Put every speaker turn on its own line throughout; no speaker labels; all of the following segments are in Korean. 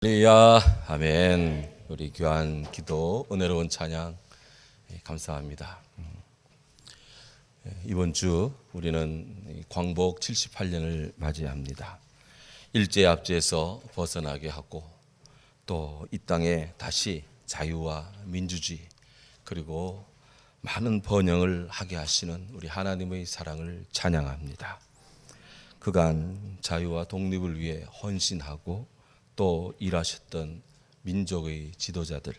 할렐루야, 아멘. 우리 귀한 기도, 은혜로운 찬양 감사합니다. 이번 주 우리는 광복 78년을 맞이합니다. 일제압제에서 벗어나게 하고 또 이 땅에 다시 자유와 민주주의 그리고 많은 번영을 하게 하시는 우리 하나님의 사랑을 찬양합니다. 그간 자유와 독립을 위해 헌신하고 또 일하셨던 민족의 지도자들,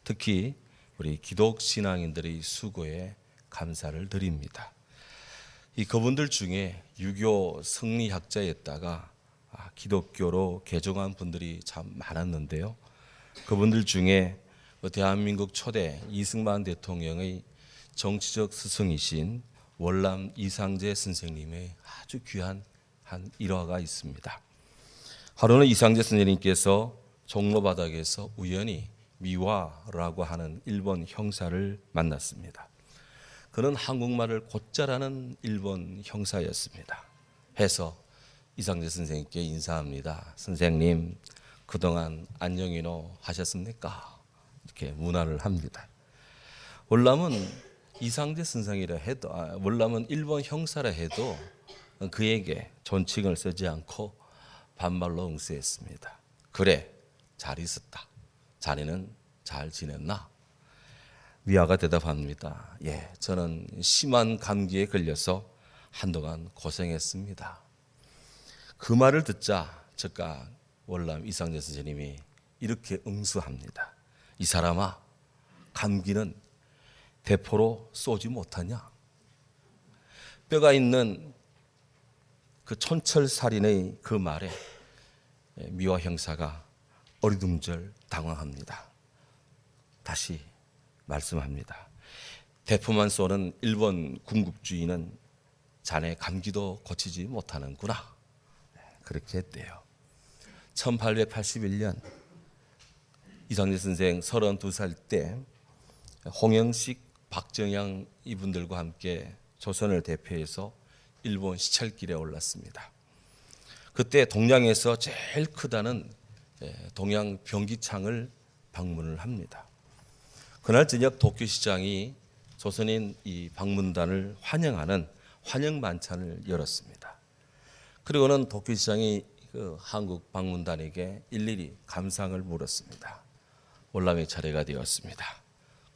특히 우리 기독 신앙인들의 수고에 감사를 드립니다. 이 그분들 중에 유교 성리학자였다가 기독교로 개종한 분들이 참 많았는데요. 그분들 중에 대한민국 초대 이승만 대통령의 정치적 스승이신 월남 이상제 선생님의 아주 귀한 한 일화가 있습니다. 하루는 이상제 선생님께서 종로 바닥에서 우연히 미화라고 하는 일본 형사를 만났습니다. 그는 한국말을 곧잘하는 일본 형사였습니다. 해서 이상제 선생님께 인사합니다. 선생님, 그동안 안녕히노 하셨습니까? 이렇게 문화를 합니다. 월남은 이상제 선생이라 해도 월남은 일본 형사라 해도 그에게 존칭을 쓰지 않고 반말로 응수했습니다. 그래, 잘 있었다. 자네는 잘 지냈나? 미화가 대답합니다. 예, 저는 심한 감기에 걸려서 한동안 고생했습니다. 그 말을 듣자 즉각 월남 이상제 선생님이 이렇게 응수합니다. 이 사람아, 감기는 대포로 쏘지 못하냐? 뼈가 있는 그 촌철살인의 그 말에 미화 형사가 어리둥절 당황합니다. 다시 말씀합니다. 대포만 쏘는 일본 군국주의는 자네 감기도 고치지 못하는구나. 그렇게 했대요. 1881년 이상제 선생 32살 때 홍영식, 박정양 이분들과 함께 조선을 대표해서 일본 시찰길에 올랐습니다. 그때 동양에서 제일 크다는 동양 병기창을 방문을 합니다. 그날 저녁 도쿄시장이 조선인 이 방문단을 환영하는 환영 만찬을 열었습니다. 그리고는 도쿄시장이 그 한국 방문단에게 일일이 감상을 물었습니다. 월남의 차례가 되었습니다.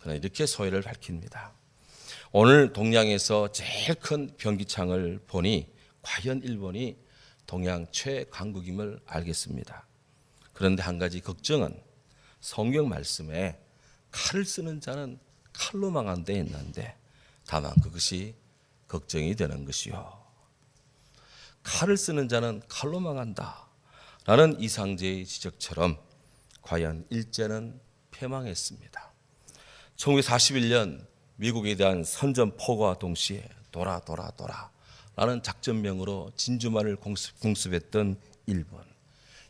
그러나 이렇게 소회를 밝힙니다. 오늘 동양에서 제일 큰 병기창을 보니 과연 일본이 동양 최강국임을 알겠습니다. 그런데 한 가지 걱정은 성경 말씀에 칼을 쓰는 자는 칼로 망한다 했는데 다만 그것이 걱정이 되는 것이요. 칼을 쓰는 자는 칼로 망한다 라는 이상제의 지적처럼 과연 일제는 패망했습니다. 1941년 미국에 대한 선전포고와 동시에 돌아 라는 작전명으로 진주만을 공습했던 일본,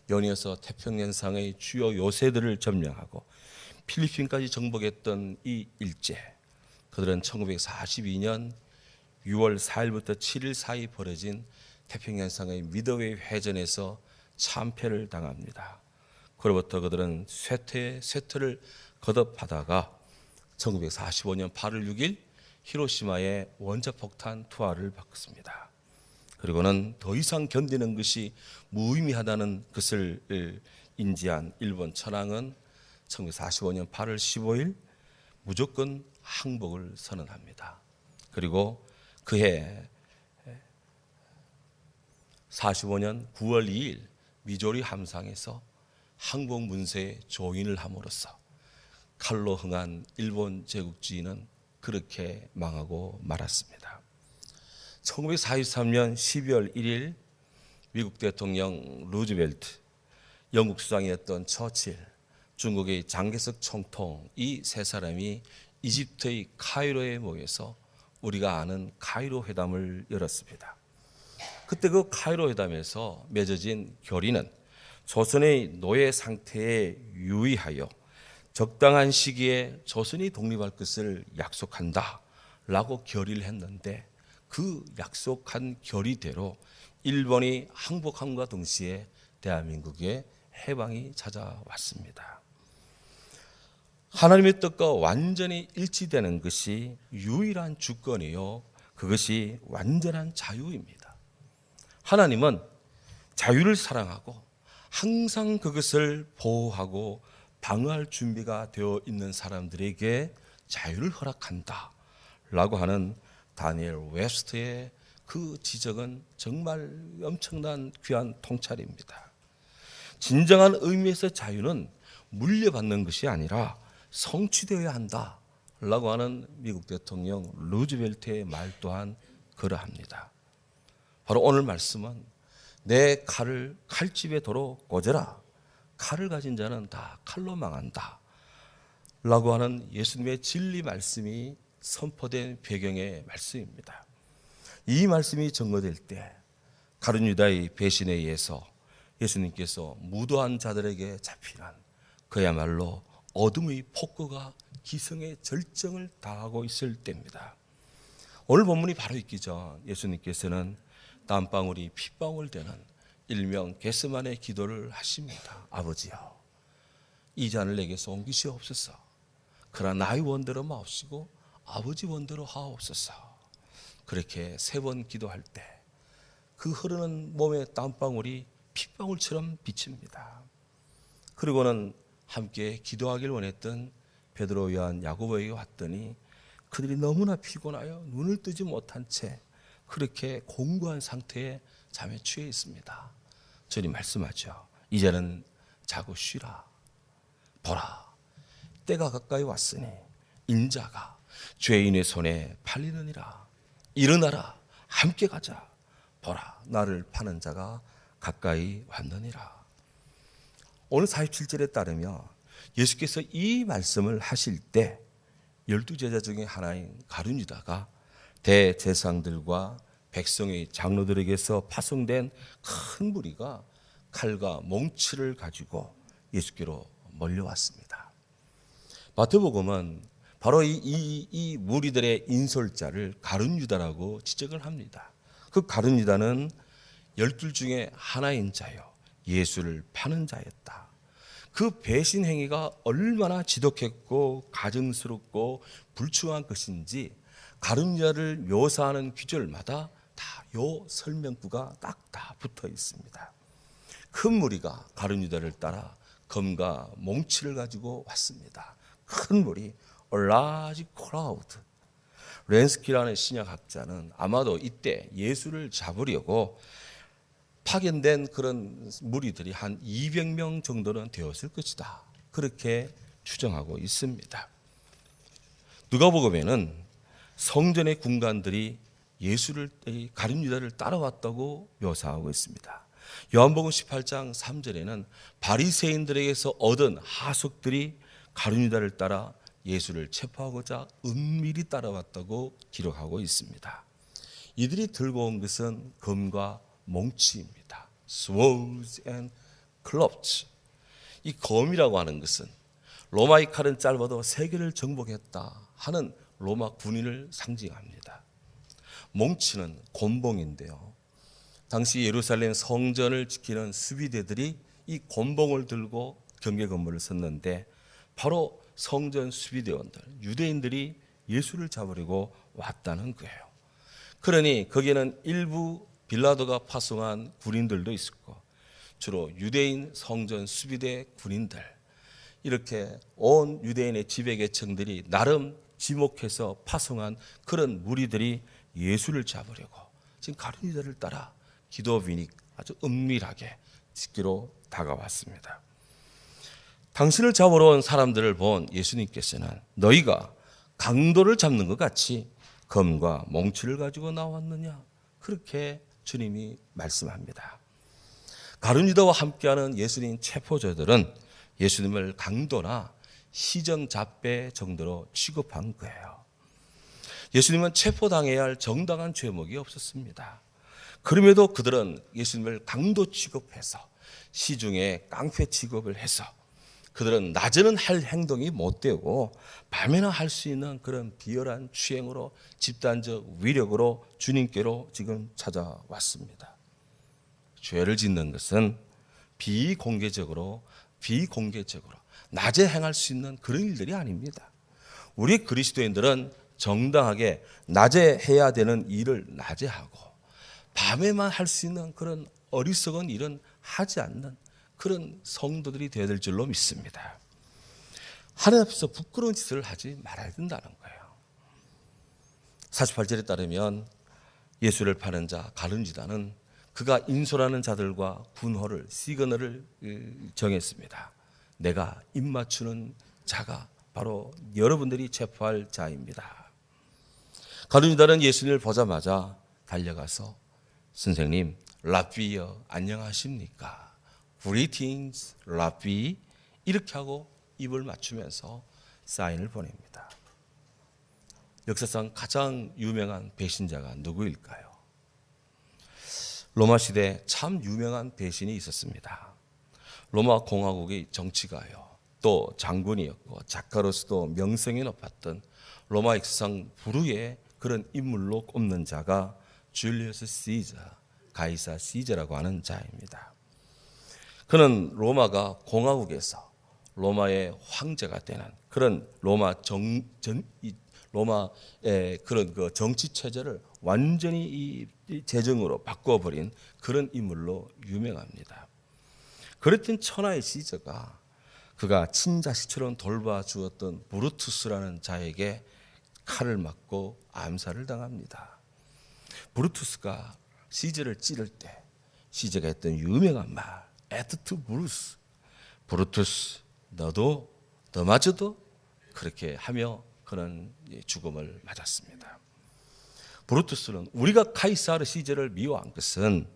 연이어서 태평양상의 주요 요새들을 점령하고 필리핀까지 정복했던 이 일제, 그들은 1942년 6월 4일부터 7일 사이 벌어진 태평양상의 미드웨이 회전에서 참패를 당합니다. 그로부터 그들은 쇠퇴를 거듭하다가 1945년 8월 6일 히로시마의 원자폭탄 투하를 받습니다. 그리고는 더 이상 견디는 것이 무의미하다는 것을 인지한 일본 천황은 1945년 8월 15일 무조건 항복을 선언합니다. 그리고 그해 45년 9월 2일 미조리 함상에서 항복 문서에 조인을 함으로써 칼로 흥한 일본 제국주의는 그렇게 망하고 말았습니다. 1943년 12월 1일 미국 대통령 루즈벨트, 영국 수장이었던 처칠, 중국의 장개석 총통 이 세 사람이 이집트의 카이로에 모여서 우리가 아는 카이로 회담을 열었습니다. 그때 그 카이로 회담에서 맺어진 결의는 조선의 노예 상태에 유의하여 적당한 시기에 조선이 독립할 것을 약속한다 라고 결의를 했는데 그 약속한 결의대로 일본이 항복함과 동시에 대한민국에 해방이 찾아왔습니다. 하나님의 뜻과 완전히 일치되는 것이 유일한 주권이요, 그것이 완전한 자유입니다. 하나님은 자유를 사랑하고 항상 그것을 보호하고 방어할 준비가 되어 있는 사람들에게 자유를 허락한다 라고 하는 다니엘 웹스터의 그 지적은 정말 엄청난 귀한 통찰입니다. 진정한 의미에서 자유는 물려받는 것이 아니라 성취되어야 한다 라고 하는 미국 대통령 루즈벨트의 말 또한 그러합니다. 바로 오늘 말씀은 내 칼을 칼집에 도로 꽂아라, 칼을 가진 자는 다 칼로 망한다 라고 하는 예수님의 진리 말씀이 선포된 배경의 말씀입니다. 이 말씀이 증거될 때 가룟 유다의 배신에 의해서 예수님께서 무도한 자들에게 잡히는 그야말로 어둠의 폭거가 기성의 절정을 다하고 있을 때입니다. 오늘 본문이 바로 있기 전 예수님께서는 땀방울이 핏방울 되는 일명 겟세마네 기도를 하십니다. 아버지여, 이 잔을 내게서 옮기시옵소서. 그러나 나의 원대로 마옵시고 아버지 원대로 하옵소서. 그렇게 3번 기도할 때 그 흐르는 몸의 땀방울이 핏방울처럼 비칩니다. 그리고는 함께 기도하길 원했던 베드로, 요한, 야고보에게 왔더니 그들이 너무나 피곤하여 눈을 뜨지 못한 채 그렇게 공고한 상태에 잠에 취해 있습니다. 주님 말씀하죠. 이제는 자고 쉬라. 보라, 때가 가까이 왔으니 인자가 죄인의 손에 팔리느니라. 일어나라, 함께 가자. 보라, 나를 파는 자가 가까이 왔느니라. 오늘 47절에 따르면 예수께서 이 말씀을 하실 때 12제자 중에 하나인 가룟 유다가 대제사장들과 백성의 장로들에게서 파송된 큰 무리가 칼과 몽치를 가지고 예수께로 몰려왔습니다. 마태복음은 바로 이 무리들의 인솔자를 가룟 유다라고 지적을 합니다. 그 가룟 유다는 12 중에 하나인 자요, 예수를 파는 자였다. 그 배신 행위가 얼마나 지독했고 가증스럽고 불충한 것인지 가룟 유다를 묘사하는 구절마다 다 요 설명구가 딱 다 붙어 있습니다. 큰 무리가 가룟 유다를 따라 검과 몽치를 가지고 왔습니다. 큰 무리, a large crowd. 렌스키라는 신약학자는 아마도 이때 예수를 잡으려고 파견된 그런 무리들이 한 200명 정도는 되었을 것이다, 그렇게 추정하고 있습니다. 누가복음에는 성전의 군관들이 예수를, 가룟 유다를 따라왔다고 묘사하고 있습니다. 요한복음 18장 3절에는 바리새인들에게서 얻은 하석들이 가룟 유다를 따라 예수를 체포하고자 은밀히 따라왔다고 기록하고 있습니다. 이들이 들고 온 것은 검과 몽치입니다. Swords and clubs. 이 검이라고 하는 것은 로마의 칼은 짧아도 세계를 정복했다 하는 로마 군인을 상징합니다. 몽치는 곤봉인데요, 당시 예루살렘 성전을 지키는 수비대들이 이 곤봉을 들고 경계 건물을 섰는데 바로 성전 수비대원들, 유대인들이 예수를 잡으려고 왔다는 거예요. 그러니 거기에는 일부 빌라도가 파송한 군인들도 있었고 주로 유대인 성전 수비대 군인들, 이렇게 온 유대인의 지배계층들이 나름 지목해서 파송한 그런 무리들이 예수를 잡으려고 지금 가룟 유다를 따라 기도빈이 아주 은밀하게 지키러 다가왔습니다. 당신을 잡으러 온 사람들을 본 예수님께서는 너희가 강도를 잡는 것 같이 검과 몽치를 가지고 나왔느냐, 그렇게 주님이 말씀합니다. 가룟 유다와 함께하는 예수님 체포자들은 예수님을 강도나 시정잡배 정도로 취급한 거예요. 예수님은 체포당해야 할 정당한 죄목이 없었습니다. 그럼에도 그들은 예수님을 강도 취급해서 시중에 깡패 취급을 해서 그들은 낮에는 할 행동이 못 되고 밤에는 할 수 있는 그런 비열한 추행으로 집단적 위력으로 주님께로 지금 찾아왔습니다. 죄를 짓는 것은 비공개적으로 낮에 행할 수 있는 그런 일들이 아닙니다. 우리 그리스도인들은 정당하게 낮에 해야 되는 일을 낮에 하고 밤에만 할 수 있는 그런 어리석은 일은 하지 않는 그런 성도들이 되어야 될 줄로 믿습니다. 하나님 앞에서 부끄러운 짓을 하지 말아야 된다는 거예요. 48절에 따르면 예수를 파는 자 가룟유다는 그가 인솔하는 자들과 군호를 시그널을 정했습니다. 내가 입맞추는 자가 바로 여러분들이 체포할 자입니다. 가룟유다는 예수님을 보자마자 달려가서 선생님, 라비여 안녕하십니까? Greetings, 라비 이렇게 하고 입을 맞추면서 사인을 보냅니다. 역사상 가장 유명한 배신자가 누구일까요? 로마 시대에 참 유명한 배신이 있었습니다. 로마 공화국의 정치가요, 또 장군이었고 작가로서도 명성이 높았던 로마 역사상 불후의 그런 인물로 꼽는 자가 줄리어스 시저, 가이사 시저라고 하는 자입니다. 그는 로마가 공화국에서 로마의 황제가 되는 그런 로마의 그런 그 정치 체제를 완전히 이 제정으로 바꿔버린 그런 인물로 유명합니다. 그랬던 천하의 시저가 그가 친자식처럼 돌봐주었던 브루투스라는 자에게 칼을 맞고 암살을 당합니다. 브루투스가 시저를 찌를 때 시저가 했던 유명한 말, 에트투 브루스, 브루투스 너마저도 그렇게 하며 그는 죽음을 맞았습니다. 브루투스는 우리가 카이사르 시저를 미워한 것은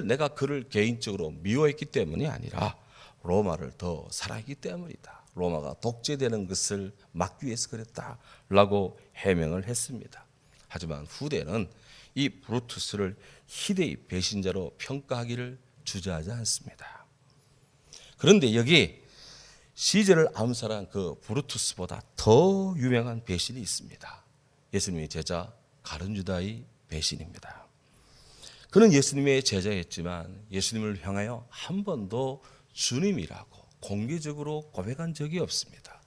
내가 그를 개인적으로 미워했기 때문이 아니라 로마를 더 사랑했기 때문이다. 로마가 독재되는 것을 막기 위해서 그랬다라고 해명을 했습니다. 하지만 후대는 이 브루투스를 희대의 배신자로 평가하기를 주저하지 않습니다. 그런데 여기 시저를 암살한 그 브루투스보다 더 유명한 배신이 있습니다. 예수님의 제자 가룟유다의 배신입니다. 그는 예수님의 제자였지만 예수님을 향하여 한 번도 주님이라고 공개적으로 고백한 적이 없습니다.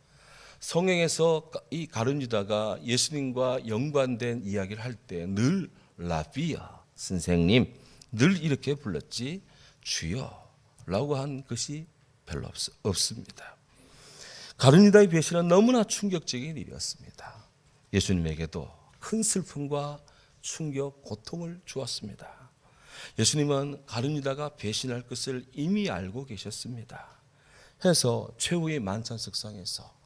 성경에서 이 가룟유다가 예수님과 연관된 이야기를 할 때 늘 라비야, 선생님, 늘 이렇게 불렀지 주여라고 한 것이 별로 없습니다. 가룟유다의 배신은 너무나 충격적인 일이었습니다. 예수님에게도 큰 슬픔과 충격, 고통을 주었습니다. 예수님은 가룟유다가 배신할 것을 이미 알고 계셨습니다. 해서 최후의 만찬석상에서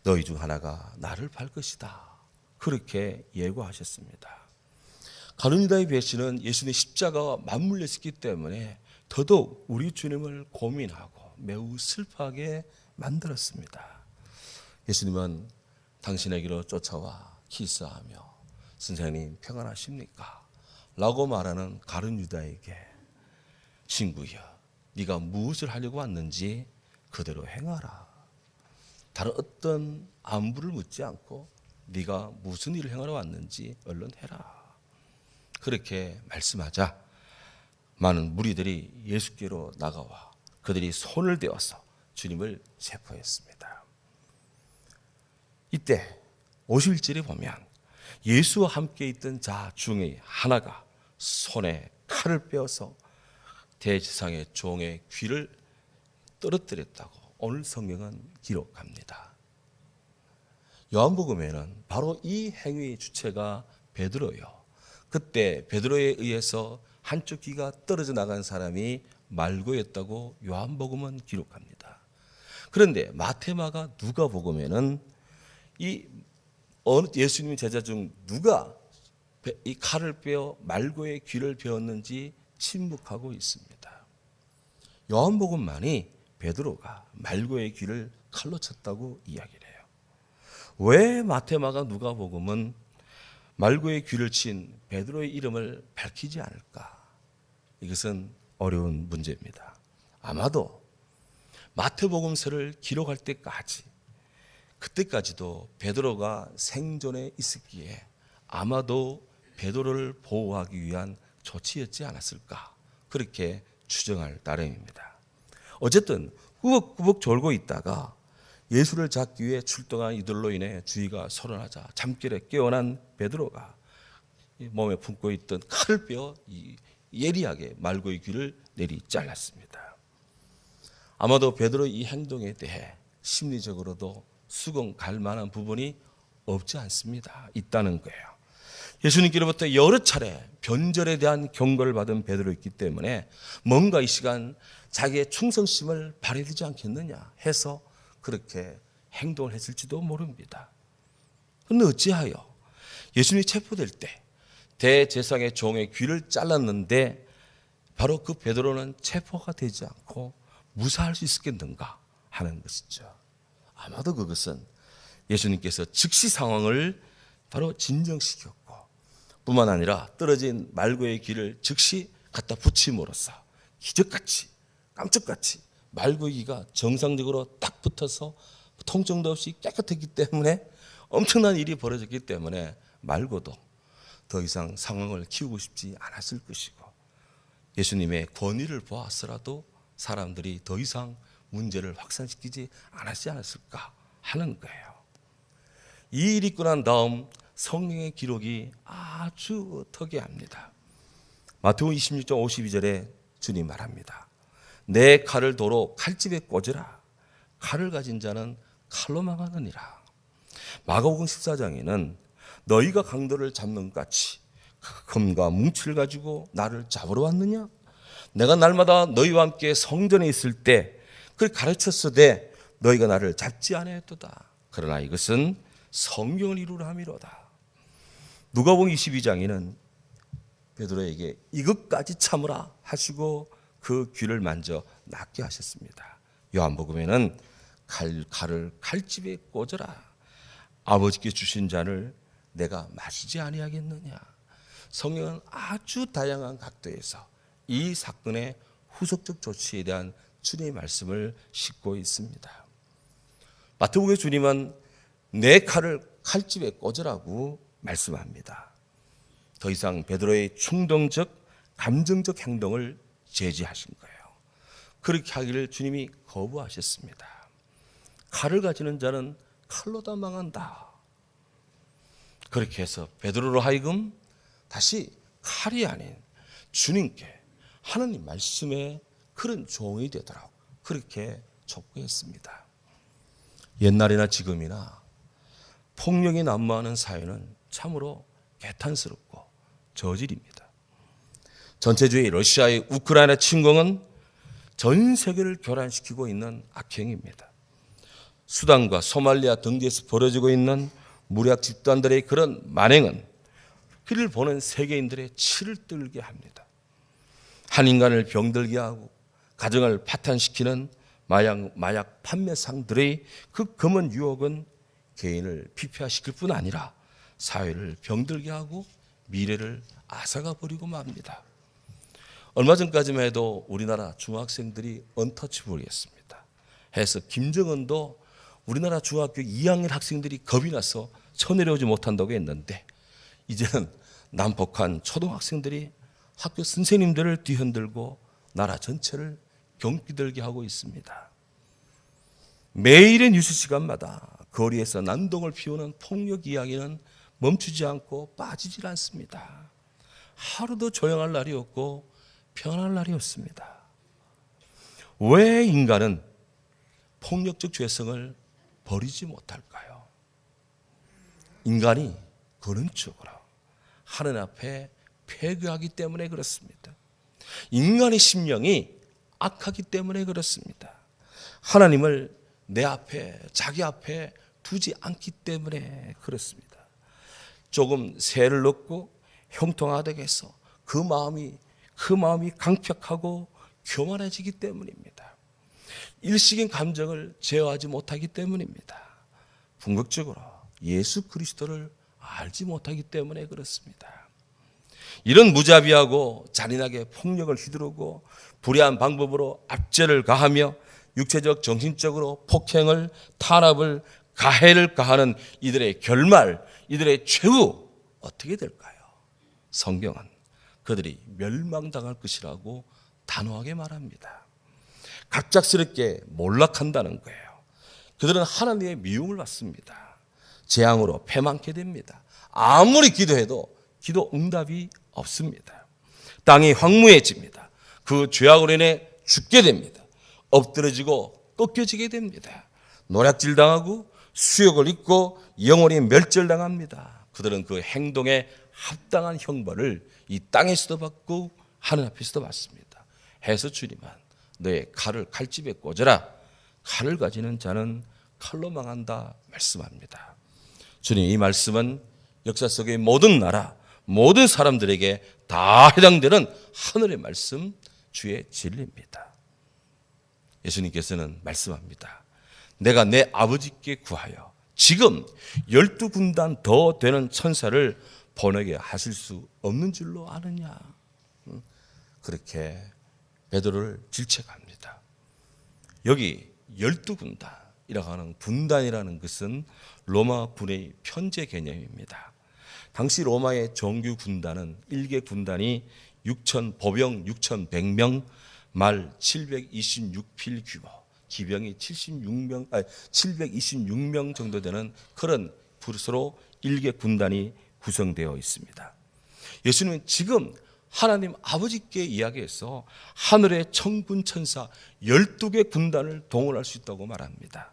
너희 중 하나가 나를 팔 것이다, 그렇게 예고하셨습니다. 가룟유다의 배신은 예수님의 십자가와 맞물려 있기 때문에 더더욱 우리 주님을 고민하고 매우 슬퍼하게 만들었습니다. 예수님은 당신에게로 쫓아와 키스하며 선생님 평안하십니까? 라고 말하는 가룟유다에게 친구여, 네가 무엇을 하려고 왔는지 그대로 행하라. 다른 어떤 안부를 묻지 않고 네가 무슨 일을 행하러 왔는지 얼른 해라. 그렇게 말씀하자 많은 무리들이 예수께로 나가와 그들이 손을 대어서 주님을 체포했습니다. 이때 51절에 보면 예수와 함께 있던 자 중에 하나가 손에 칼을 빼어서 대지상의 종의 귀를 떨어뜨렸다고 오늘 성경은 기록합니다. 요한복음에는 바로 이 행위의 주체가 베드로요, 그때 베드로에 의해서 한쪽 귀가 떨어져 나간 사람이 말고였다고 요한복음은 기록합니다. 그런데 마태마가 누가복음에는 이 예수님의 제자 중 누가 이 칼을 빼어 말고의 귀를 베었는지 침묵하고 있습니다. 요한복음만이 베드로가 말고의 귀를 칼로 쳤다고 이야기를 해요. 왜 마태마가 누가복음은 말고의 귀를 친 베드로의 이름을 밝히지 않을까? 이것은 어려운 문제입니다. 아마도 마태복음서를 기록할 때까지, 그때까지도 베드로가 생존해 있었기에 아마도 베드로를 보호하기 위한 조치였지 않았을까, 그렇게 추정할 따름입니다. 어쨌든 꾸벅꾸벅 졸고 있다가 예수를 잡기 위해 출동한 이들로 인해 주의가 소란하자 잠결에 깨어난 베드로가 몸에 품고 있던 칼을 빼어 예리하게 말고의 귀를 내리 잘랐습니다. 아마도 베드로의 이 행동에 대해 심리적으로도 수긍 갈 만한 부분이 없지 않습니다. 있다는 거예요. 예수님께로부터 여러 차례 변절에 대한 경고를 받은 베드로였기 때문에 뭔가 이 시간 자기의 충성심을 발휘해야 되지 않겠느냐 해서 그렇게 행동을 했을지도 모릅니다. 그런데 어찌하여 예수님이 체포될 때 대제사장의 종의 귀를 잘랐는데 바로 그 베드로는 체포가 되지 않고 무사할 수 있었겠는가 하는 것이죠. 아마도 그것은 예수님께서 즉시 상황을 바로 진정시켰고 뿐만 아니라 떨어진 말고의 귀를 즉시 갖다 붙임으로써 기적같이 깜짝같이 말고의 귀가 정상적으로 딱 붙어서 통증도 없이 깨끗했기 때문에 엄청난 일이 벌어졌기 때문에 말고도 더 이상 상황을 키우고 싶지 않았을 것이고 예수님의 권위를 보았으라도 사람들이 더 이상 문제를 확산시키지 않았지 않았을까 하는 거예요. 이 일이 있고 난 다음 성경의 기록이 아주 특이합니다. 마태복음 26장 52절에 주님 말합니다. 내 칼을 도로 칼집에 꽂으라. 칼을 가진 자는 칼로 망하느니라. 마가복음 14장에는 너희가 강도를 잡는 것 같이 금과 뭉치를 가지고 나를 잡으러 왔느냐? 내가 날마다 너희와 함께 성전에 있을 때 그를 가르쳤으되 너희가 나를 잡지 아니하였도다. 그러나 이것은 성경을 이루려 함이로다. 누가복음 22장에는 베드로에게 이것까지 참으라 하시고 그 귀를 만져 낫게 하셨습니다. 요한복음에는 칼을 칼집에 꽂으라. 아버지께 주신 잔을 내가 마시지 아니하겠느냐. 성경은 아주 다양한 각도에서 이 사건의 후속적 조치에 대한 주님의 말씀을 싣고 있습니다. 마태복음의 주님은 내 칼을 칼집에 꽂으라고 말씀합니다. 더 이상 베드로의 충동적 감정적 행동을 제지하신 거예요. 그렇게 하기를 주님이 거부하셨습니다. 칼을 가지는 자는 칼로 다 망한다. 그렇게 해서 베드로로 하여금 다시 칼이 아닌 주님께 하나님 말씀의 그런 종이 되도록 그렇게 촉구했습니다. 옛날이나 지금이나 폭력이 난무하는 사회는 참으로 개탄스럽고 저질입니다. 전체주의 러시아의 우크라이나 침공은 전 세계를 교란시키고 있는 악행입니다. 수단과 소말리아 등지에서 벌어지고 있는 무력 집단들의 그런 만행은 그를 보는 세계인들의 치를 떨게 합니다. 한 인간을 병들게 하고 가정을 파탄시키는 마약 판매상들의 그 검은 유혹은 개인을 피폐화시킬 뿐 아니라 사회를 병들게 하고 미래를 앗아가 버리고 맙니다. 얼마 전까지만 해도 우리나라 중학생들이 언터치블이었습니다. 해서 김정은도 우리나라 중학교 2학년 학생들이 겁이 나서 쳐내려오지 못한다고 했는데 이제는 남북한 초등학생들이 학교 선생님들을 뒤흔들고 나라 전체를 경기들게 하고 있습니다. 매일의 뉴스 시간마다 거리에서 난동을 피우는 폭력 이야기는 멈추지 않고 빠지질 않습니다. 하루도 조용할 날이 없고 평안할 날이 없습니다. 왜 인간은 폭력적 죄성을 버리지 못할까요? 인간이 근원적으로 하나님 앞에 패거하기 때문에 그렇습니다. 인간의 심령이 악하기 때문에 그렇습니다. 하나님을 내 앞에 자기 앞에 두지 않기 때문에 그렇습니다. 조금 세를 넣고 형통하게 해서 그 마음이 강팍하고 교만해지기 때문입니다. 일시적인 감정을 제어하지 못하기 때문입니다. 궁극적으로 예수 그리스도를 알지 못하기 때문에 그렇습니다. 이런 무자비하고 잔인하게 폭력을 휘두르고 불의한 방법으로 압제를 가하며 육체적 정신적으로 폭행을 탄압을 가해를 가하는 이들의 결말, 이들의 최후 어떻게 될까요? 성경은 그들이 멸망당할 것이라고 단호하게 말합니다. 갑작스럽게 몰락한다는 거예요. 그들은 하나님의 미움을 받습니다. 재앙으로 패망케 됩니다. 아무리 기도해도 기도 응답이 없습니다. 땅이 황무해집니다. 그 죄악으로 인해 죽게 됩니다. 엎드러지고 꺾여지게 됩니다. 노략질 당하고 수욕을 입고 영원히 멸절당합니다. 그들은 그 행동에 합당한 형벌을 이 땅에서도 받고 하늘 앞에서도 받습니다. 해서 주님은 너의 칼을 칼집에 꽂아라. 칼을 가지는 자는 칼로 망한다 말씀합니다. 주님, 이 말씀은 역사 속의 모든 나라, 모든 사람들에게 다 해당되는 하늘의 말씀, 주의 진리입니다. 예수님께서는 말씀합니다. 내가 내 아버지께 구하여 지금 12군단 더 되는 천사를 보내게 하실 수 없는 줄로 아느냐. 그렇게 베드로를 질책합니다. 여기 12군단이라고 하는 군단이라는 것은 로마 군의 편제 개념입니다. 당시 로마의 정규 군단은 1개 군단이 보병 6,100명, 말 726필 규모, 기병이 726명 정도 되는 그런 부르스로 1개 군단이 구성되어 있습니다. 예수님은 지금 하나님 아버지께 이야기해서 하늘의 천군 천사 12개 군단을 동원할 수 있다고 말합니다.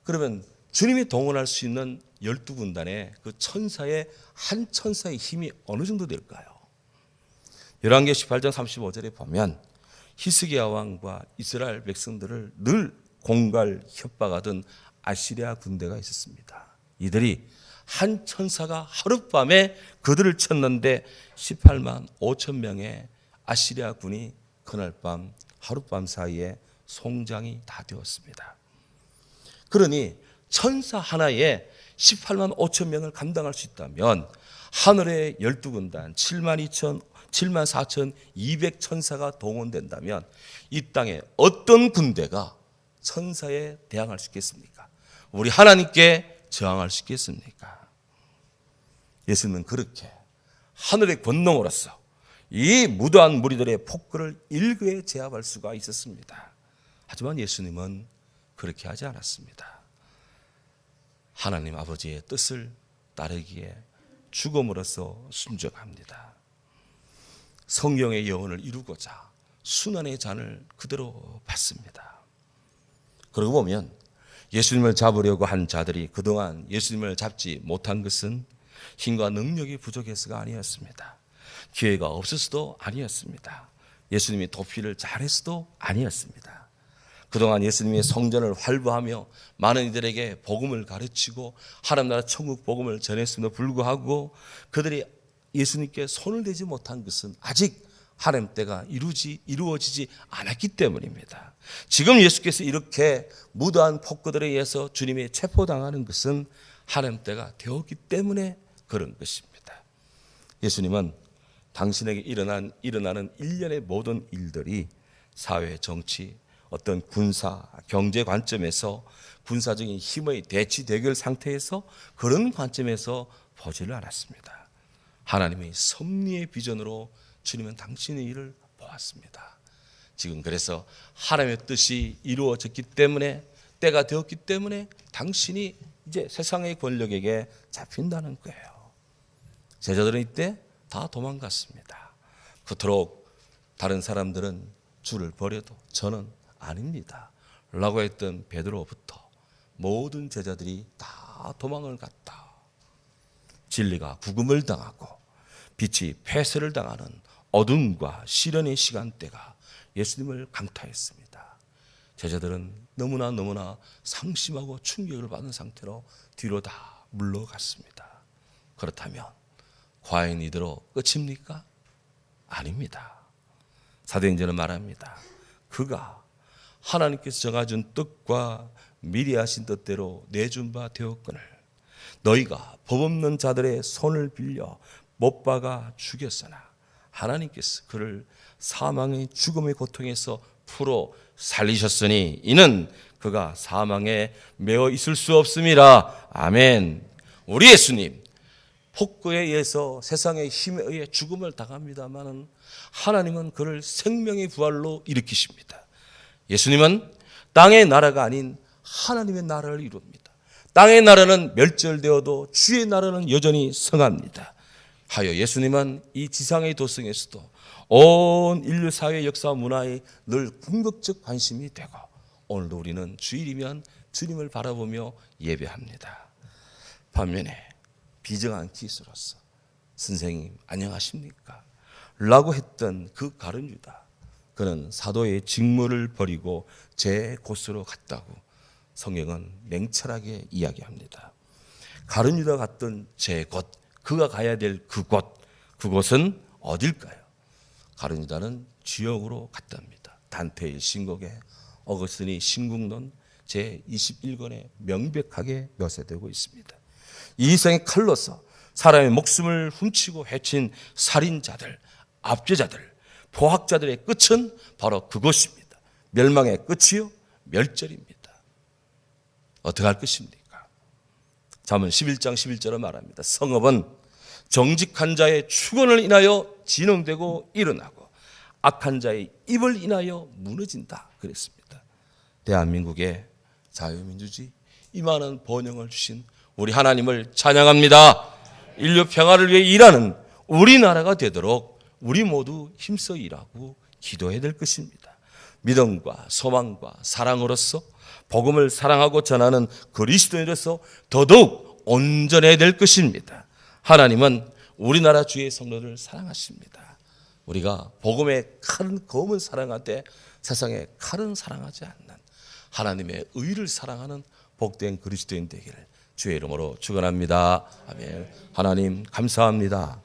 그러면 주님이 동원할 수 있는 12군단의 그 천사의 한 천사의 힘이 어느 정도 될까요? 열왕기 18장 35절에 보면 히스기야 왕과 이스라엘 백성들을 늘 공갈 협박하던 아시리아 군대가 있었습니다. 이들이 한 천사가 하룻밤에 그들을 쳤는데 18만 5천 명의 아시리아 군이 그날 밤 하룻밤 사이에 송장이 다 되었습니다. 그러니 천사 하나에 18만 5천 명을 감당할 수 있다면 하늘의 12군단 7만 4천 200 천사가 동원된다면 이 땅에 어떤 군대가 천사에 대항할 수 있겠습니까? 우리 하나님께 저항할 수 있겠습니까? 예수님은 그렇게 하늘의 권능으로서 이 무도한 무리들의 폭거를 일거에 제압할 수가 있었습니다. 하지만 예수님은 그렇게 하지 않았습니다. 하나님 아버지의 뜻을 따르기에 죽음으로써 순종합니다. 성령의 영혼을 이루고자 순환의 잔을 그대로 받습니다. 그러고 보면 예수님을 잡으려고 한 자들이 그동안 예수님을 잡지 못한 것은 힘과 능력이 부족해서가 아니었습니다. 기회가 없어서도 아니었습니다. 예수님이 도피를 잘해서도 아니었습니다. 그동안 예수님이 성전을 활보하며 많은 이들에게 복음을 가르치고 하나님 나라 천국 복음을 전했음에도 불구하고 그들이 예수님께 손을 대지 못한 것은 아직 하나님 때가 이루어지지 않았기 때문입니다. 지금 예수께서 이렇게 무도한 폭거들에 의해서 주님이 체포당하는 것은 하나님 때가 되었기 때문에 그런 것입니다. 예수님은 당신에게 일어나는 일련의 모든 일들이 사회, 정치, 어떤 군사, 경제 관점에서 군사적인 힘의 대치 대결 상태에서 그런 관점에서 보지를 않았습니다. 하나님의 섭리의 비전으로 주님은 당신의 일을 보았습니다. 지금 그래서 하나님의 뜻이 이루어졌기 때문에 때가 되었기 때문에 당신이 이제 세상의 권력에게 잡힌다는 거예요. 제자들은 이때 다 도망갔습니다. 그토록 다른 사람들은 주를 버려도 저는 아닙니다 라고 했던 베드로부터 모든 제자들이 다 도망을 갔다. 진리가 구금을 당하고 빛이 폐쇄를 당하는 어둠과 시련의 시간대가 예수님을 강타했습니다. 제자들은 너무나 상심하고 충격을 받은 상태로 뒤로 다 물러갔습니다. 그렇다면 과연 이대로 끝입니까? 아닙니다. 사도행전은 말합니다. 그가 하나님께서 정하준 뜻과 미리 하신 뜻대로 내준 바 되었거늘 너희가 법 없는 자들의 손을 빌려 못 박아 죽였으나 하나님께서 그를 사망의 죽음의 고통에서 풀어 살리셨으니 이는 그가 사망에 매어 있을 수 없음이라. 아멘. 우리 예수님 폭거에 의해서 세상의 힘에 의해 죽음을 당합니다마는 하나님은 그를 생명의 부활로 일으키십니다. 예수님은 땅의 나라가 아닌 하나님의 나라를 이룹니다. 땅의 나라는 멸절되어도 주의 나라는 여전히 성합니다. 하여 예수님은 이 지상의 도성에서도 온 인류 사회 역사 문화에 늘 궁극적 관심이 되고, 오늘도 우리는 주일이면 주님을 바라보며 예배합니다. 반면에 비정한 기수로서 선생님 안녕하십니까? 라고 했던 그 가룟 유다, 그는 사도의 직무를 버리고 제 곳으로 갔다고 성경은 맹철하게 이야기합니다. 가룟 유다 갔던 제 곳, 그가 가야 될 그곳, 그곳은 어딜까요? 가룟 유다는 지옥으로 갔답니다. 단테의 신곡에 어거스틴이 신국론 제21권에 명백하게 묘사되고 있습니다. 이 세상의 칼로서 사람의 목숨을 훔치고 해친 살인자들, 압제자들, 포학자들의 끝은 바로 그것입니다. 멸망의 끝이요, 멸절입니다. 어떻게 할 것입니까? 잠언 11장 11절을 말합니다. 성읍은 정직한 자의 축원을 인하여 진흥되고 일어나고 악한 자의 입을 인하여 무너진다 그랬습니다. 대한민국의 자유민주주의, 이 많은 번영을 주신 우리 하나님을 찬양합니다. 인류 평화를 위해 일하는 우리나라가 되도록 우리 모두 힘써 일하고 기도해야 될 것입니다. 믿음과 소망과 사랑으로서 복음을 사랑하고 전하는 그리스도인으로서 더더욱 온전해야 될 것입니다. 하나님은 우리나라 주의 성도를 사랑하십니다. 우리가 복음의 칼은 검은 사랑하되 세상의 칼은 사랑하지 않는 하나님의 의를 사랑하는 복된 그리스도인 되기를 주의 이름으로 축원합니다. 아멘. 하나님 감사합니다.